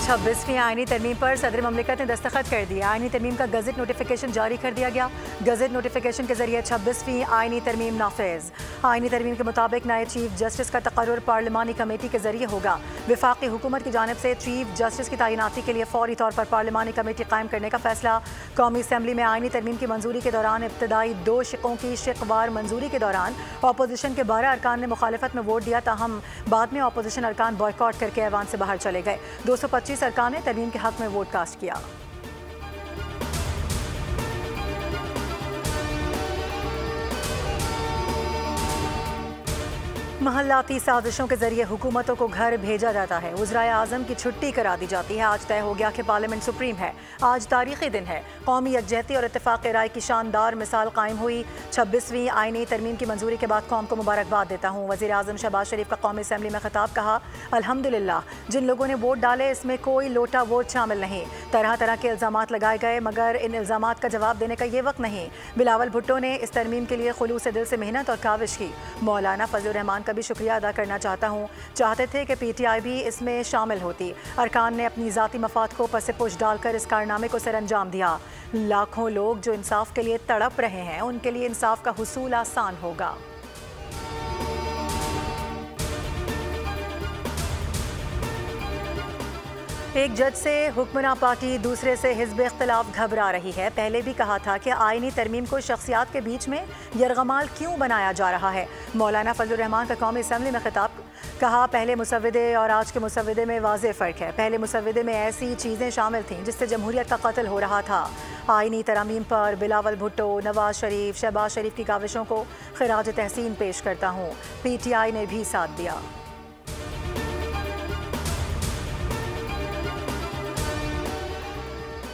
26वीं आईनी तरमीम पर सदर ममलिकत ने दस्तखत कर दिया। आईनी तरमीम का गजट नोटिफिकेशन जारी कर दिया गया। गजट नोटिफिकेशन के जरिए 26वीं आईनी तरमीम नाफिज। आईनी तरमीम के मुताबिक नए चीफ जस्टिस का तकर्रुर पार्लिमानी कमेटी के जरिए होगा। वफाकी हुकूमत की जानिब से चीफ जस्टिस की तैनाती के लिए फौरी तौर पर पार्लिमानी कमेटी कायम करने का फैसला। कौमी असम्बली में आईनी तरमीम की मंजूरी के दौरान इब्तदाई 2 शिकों की शिकवार मंजूरी के दौरान अपोजिशन के 12 अरकान ने मुखालिफत में वोट दिया, ताहम बाद में अपोजिशन अरकान बॉयकॉट करके ऐवान से बाहर चले गए। 225 अरकान ने तरमीम के हक में वोट कास्ट किया। महल्लाती साजिशों के जरिए हुकूमतों को घर भेजा जाता है। वज़राए आज़म की छुट्टी करा दी जाती है। आज तय हो गया कि पार्लियामेंट सुप्रीम है। आज तारीखी दिन है। कौमी यकजहती और इत्तेफाक राय की शानदार मिसाल कायम हुई। 26वीं आईनी तरमीम की मंजूरी के बाद कौम को मुबारकबाद देता हूँ। वज़ीर आज़म शहबाज शरीफ का कौमी असम्बली में खिताब। कहा, अल्हम्दुलिल्लाह, जिन लोगों ने वोट डाले इसमें कोई लोटा वोट शामिल नहीं। तरह तरह के इल्ज़ामात लगाए गए, मगर इन इल्ज़ामात का जवाब देने का ये वक्त नहीं। बिलावल भुट्टो ने इस तरमीम के लिए खुलूस दिल से मेहनत और काविश की। मौलाना फजलुर रहमान का भी शुक्रिया अदा करना चाहता हूँ। चाहते थे कि PTI भी इसमें शामिल होती। अरकान ने अपनी ज़ाती मफाद को पसे पुश डालकर इस कारनामे को सरअंजाम दिया। लाखों लोग जो इंसाफ के लिए तड़प रहे हैं, उनके लिए इंसाफ का हुसूल आसान होगा। एक जज से हुक्मरान पार्टी, दूसरे से हिज़्ब इख्तिलाफ घबरा रही है। पहले भी कहा था कि आईनी तरमीम को शख्सियात के बीच में यरगमाल क्यों बनाया जा रहा है। मौलाना फजलुर रहमान का कौमी असम्बली में खिताब। कहा, पहले मुसव्विदे और आज के मुसव्विदे में वाज़ेह फ़र्क है। पहले मुसव्विदे में ऐसी चीज़ें शामिल थीं जिससे जमहूरियत का कत्ल हो रहा था। आईनी तरमीम पर बिलावल भुट्टो, नवाज शरीफ, शहबाज शरीफ की काविशों को खिराज तहसीन पेश करता हूँ। PTI ने भी साथ दिया।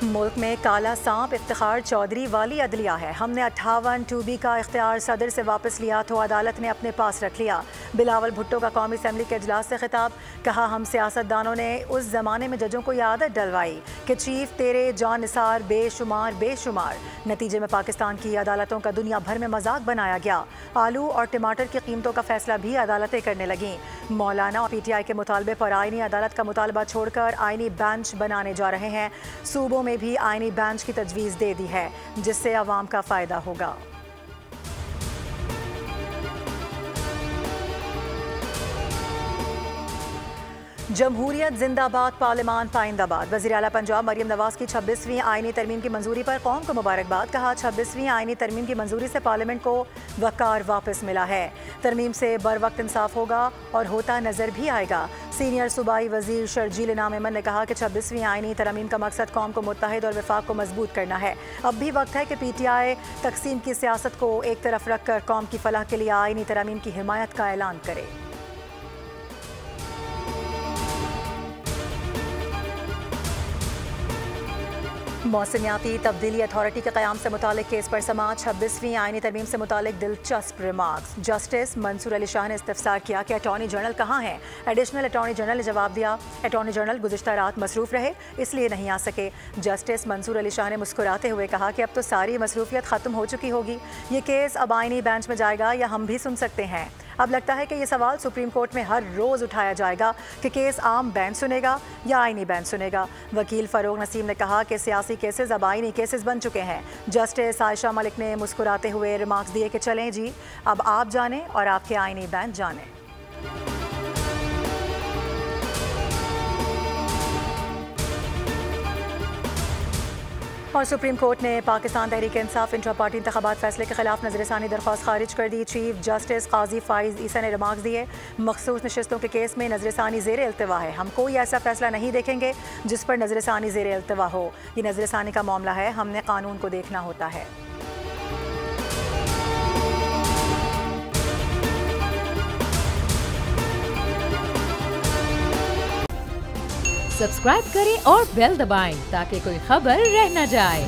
मुल्क में काला सांप इफ्तिखार चौधरी वाली अदलिया है। हमने 58 2B का इख्तियार सदर से वापस लिया तो अदालत ने अपने पास रख लिया। बिलावल भुट्टो का कौमी असम्बली के इजलास से खिताब। कहा, हम सियासतदानों ने उस ज़माने में जजों को ये आदत डलवाई कि चीफ तेरे जान निसार बेशुमार बेशुमार। नतीजे में पाकिस्तान की अदालतों का दुनिया भर में मजाक बनाया गया। आलू और टमाटर की कीमतों का फैसला भी अदालतें करने लगीं। मौलाना और PTI के मुतालबे पर आईनी अदालत का मुतालबा छोड़कर आईनी बेंच बनाने जा रहे हैं। सूबों में भी आईनी बेंच की तजवीज़ दे दी है, जिससे अवाम का फ़ायदा होगा। जमहूरियत जिंदाबाद, पार्लिमान पाइंदाबाद। वज़ीर आला पंजाब मरियम नवाज की 26वीं आईनी तरमीम की मंजूरी पर कौम को मुबारकबाद। कहा, 26वीं आईनी तरमीम की मंजूरी से पार्लियामेंट को वक़ार वापस मिला है। तरमीम से बर वक्त इंसाफ होगा और होता नज़र भी आएगा। सीनियर सूबाई वज़ीर शर्जील इनाम अमन ने कहा कि 26वीं आईनी तरमीम का मकसद कौम को मुत्तहिद और वफाक को मजबूत करना है। अब भी वक्त है कि PTI तकसीम की सियासत को एक तरफ रखकर कौम की फलाह के लिए आईनी तरमीम की हिमायत का ऐलान करे। मौसमियाती तब्दीली अथॉरिटी के क़याम से मुतालिक केस पर समाअत। 26वीं आईनी तरमीम से मुतालिक दिलचस्प रिमार्क्स। जस्टिस मंसूर अली शाह ने इस्तफसार किया कि अटॉर्नी जनरल कहाँ हैं। एडिशनल अटॉर्नी जनरल ने जवाब दिया, अटॉर्नी जनरल गुज़िश्ता रात मसरूफ़ रहे इसलिए नहीं आ सके। जस्टिस मंसूर अली शाह ने मुस्कुराते हुए कहा कि अब तो सारी मसरूफियत ख़त्म हो चुकी होगी। ये केस अब आईनी बेंच में जाएगा या हम भी सुन सकते हैं। अब लगता है कि ये सवाल सुप्रीम कोर्ट में हर रोज़ उठाया जाएगा कि केस आम बेंच सुनेगा या आईनी बेंच सुनेगा। वकील फ़ारूक नसीम ने कहा कि सियासी केसेस अब आईनी केसेस बन चुके हैं। जस्टिस आयशा मलिक ने मुस्कुराते हुए रिमार्क्स दिए कि चलें जी, अब आप जानें और आपके आईनी बेंच जानें। और सुप्रीम कोर्ट ने पाकिस्तान तहरीक इंसाफ इंट्रा पार्टी इंतखाबात फैसले के खिलाफ नजरसानी दरख्वास्त खारिज कर दी। चीफ जस्टिस काजी फाइज ईसा ने रिमार्क्स दिए, मखसूस नशस्तों के केस में नजरसानी ज़ेर इल्तवा है। हम कोई ऐसा फैसला नहीं देखेंगे जिस पर नजरसानी ज़ेर इल्तवा हो। ये नजरसानी का मामला है, हमने कानून को देखना होता है। सब्सक्राइब करें और बेल दबाएं ताकि कोई खबर रह न जाए।